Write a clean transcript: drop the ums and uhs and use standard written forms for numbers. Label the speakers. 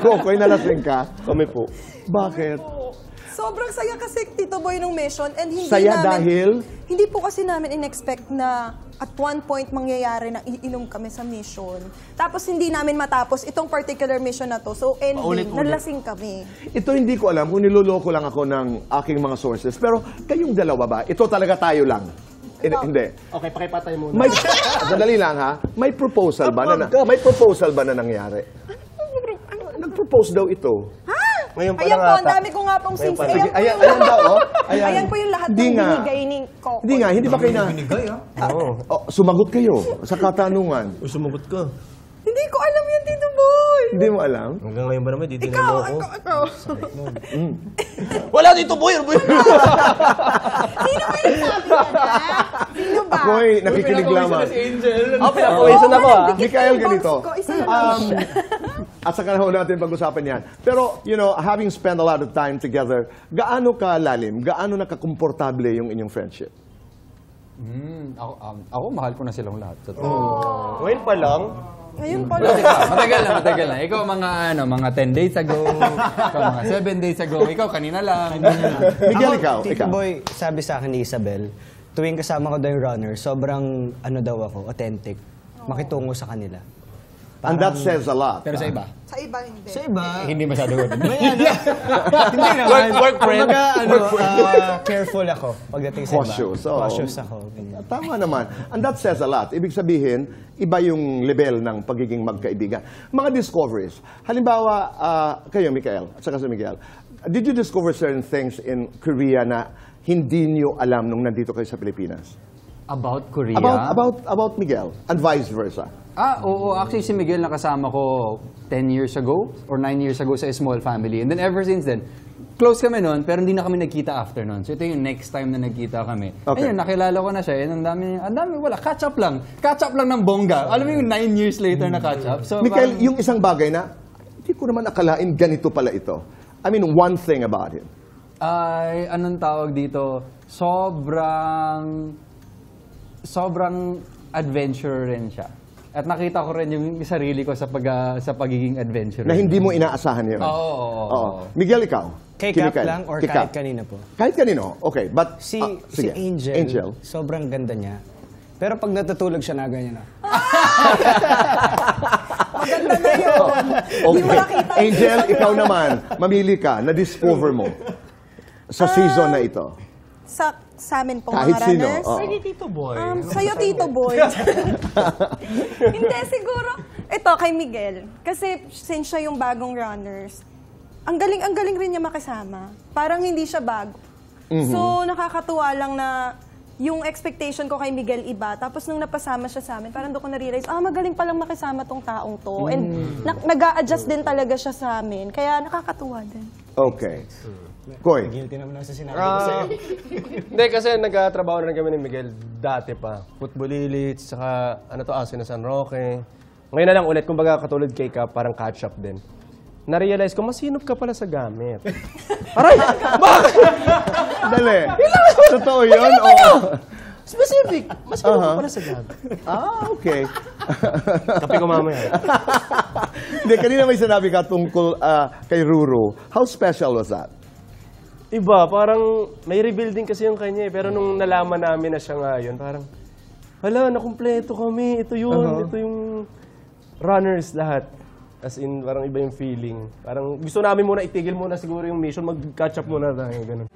Speaker 1: Kokoy, nalasing ka?
Speaker 2: Kami po.
Speaker 1: Bakit?
Speaker 3: Sobrang saya kasi, Tito Boy, nung mission. And hindi
Speaker 1: Saya
Speaker 3: namin,
Speaker 1: dahil?
Speaker 3: Hindi po kasi namin in-expect na at one point mangyayari na iinom kami sa mission. Tapos hindi namin matapos itong particular mission na to. So ending, nalasing kami.
Speaker 1: Ito hindi ko alam kung niloloko lang ako ng aking mga sources. Pero kayong dalawa ba? Ito talaga tayo lang. Hindi.
Speaker 2: Okay, pakipatay muna.
Speaker 1: May, sandali lang ha. May proposal ba na, may proposal ba na nangyari? Nag-propose daw ito.
Speaker 2: Ngayon pa
Speaker 3: Ayan
Speaker 2: lang
Speaker 3: po, ang
Speaker 2: ata.
Speaker 3: dami ko nga pong sins.
Speaker 1: Sige, ayan daw, oh.
Speaker 3: Ayan po yung lahat ng
Speaker 1: Hindi nga.
Speaker 3: binigay ni Coco.
Speaker 1: Hindi nga, hindi ba kayo na...
Speaker 4: Binigay, ah.
Speaker 1: Oh, sumagot kayo sa katanungan.
Speaker 2: O, sumagot ka.
Speaker 3: Hindi ko alam yan, Tito Boy.
Speaker 1: Hindi mo alam?
Speaker 2: Hanggang ngayon ba naman, di
Speaker 3: Ikaw,
Speaker 2: dinamo ako.
Speaker 3: ikaw.
Speaker 2: Wala dito, boy!
Speaker 3: Sino ba yung sabi niya? Sino ba?
Speaker 1: Ako'y nakikinig lamang.
Speaker 2: Pinapawisan ako ah.
Speaker 1: Mikael, ganito.
Speaker 3: Ko, isa lang siya.
Speaker 1: At saka na natin pag-usapan yan. Pero, you know, having spent a lot of time together, gaano ka lalim, gaano nakakomportable yung inyong friendship?
Speaker 4: Ako, mahal ko na silang lahat.
Speaker 2: Ngayon pa lang.
Speaker 3: Ngayon pala.
Speaker 4: Matagal na. Ikaw mga 10 days ago, ikaw mga 7 days ago, ikaw kanina lang.
Speaker 1: Miguel, ikaw.
Speaker 5: Tito Boy, sabi sa akin ni Isabel, tuwing kasama ko daw yung runner, sobrang ako, authentic, makitungo sa kanila.
Speaker 1: And that says a lot.
Speaker 4: Pero sa iba,
Speaker 3: Sa iba, hindi.
Speaker 5: Sa iba,
Speaker 4: hindi masyado good.
Speaker 5: hindi naman.
Speaker 2: Work friend.
Speaker 5: Kumbaga, careful ako pagdating sa
Speaker 1: Cautious,
Speaker 5: iba.
Speaker 1: oo.
Speaker 5: Cautious ako. ganyan.
Speaker 1: Tama naman. And that says a lot. Ibig sabihin, iba yung level ng pagiging magkaibigan. Mga discoveries. Halimbawa, kayo, Mikael, at saka si Miguel, did you discover certain things in Korea na hindi nyo alam nung nandito kayo sa Pilipinas?
Speaker 4: About Korea?
Speaker 1: About Miguel, and vice versa.
Speaker 4: Oo. Actually, si Miguel nakasama ko 10 years ago or 9 years ago sa Small Family. And then ever since then, close kami noon, pero hindi na kami nagkita after noon. So ito yung next time na nagkita kami.
Speaker 1: Okay.
Speaker 4: Ayun, nakilala ko na siya. And ang dami, wala. Catch up lang. Catch up lang ng bongga. Alam mo yung 9 years later na catch up. So,
Speaker 1: Mikael, yung isang bagay na, hindi ko naman akalain ganito pala ito. I mean, one thing about it.
Speaker 4: Ay, anong tawag dito? Sobrang adventurer rin siya. At nakita ko rin yung sarili ko sa pagiging adventurer.
Speaker 1: Na hindi mo inaasahan yun.
Speaker 4: Oo.
Speaker 1: Miguel, ikaw?
Speaker 5: Kay Cap lang or kahit kanina po?
Speaker 1: Kahit kanino. Okay, but...
Speaker 5: Si
Speaker 1: sige.
Speaker 5: Angel, sobrang ganda niya. Pero pag natutulog siya na, ganyan na.
Speaker 3: Maganda na yun. Hindi mo
Speaker 1: Okay.
Speaker 3: nakita.
Speaker 1: Angel, ikaw naman, mamili ka, na-discover mo sa season na ito.
Speaker 3: Sa amin pong
Speaker 1: Kahit
Speaker 3: mga
Speaker 1: sino,
Speaker 3: runners.
Speaker 1: oo.
Speaker 2: Sige, Tito Boy.
Speaker 3: Sa'yo, Tito Boy. Hindi, siguro. Ito, kay Miguel. Kasi since siya yung bagong runners, ang galing rin niya makasama. Parang hindi siya bago. So, nakakatuwa lang na yung expectation ko kay Miguel iba. Tapos nung napasama siya sa amin, parang doon ko na-realize, magaling palang makisama tong taong to. And nag-a-adjust din talaga siya sa amin. Kaya nakakatuwa din.
Speaker 1: Okay. Koy.
Speaker 5: Guilty naman ako sa sinabi ko sa'yo.
Speaker 2: Hindi, kasi nagkatrabaho na rin kami ni Miguel dati pa. Football Elite, saka Asin na San Roque. Ngayon na lang ulit, kumbaga katulad kay Cap, parang catch up din. Na-realize ko, masinop ka pala sa gamit. Aray! Bakit?
Speaker 1: Dali. Totoo yun? Oo.
Speaker 2: Specific! Masinop ka pala sa gamit.
Speaker 1: Okay.
Speaker 2: Kape ko mamaya.
Speaker 1: Hindi, kanina may sinabi ka tungkol kay Ruru. How special was that?
Speaker 2: Iba, parang may rebuilding kasi yung kanya eh. Pero nung nalaman namin na siya ngayon, parang, hala, nakumpleto kami. Ito yun. Ito yung runners lahat. As in, parang iba yung feeling. Parang gusto namin muna itigil muna siguro yung mission. Mag-catch up muna tayo. Ganun.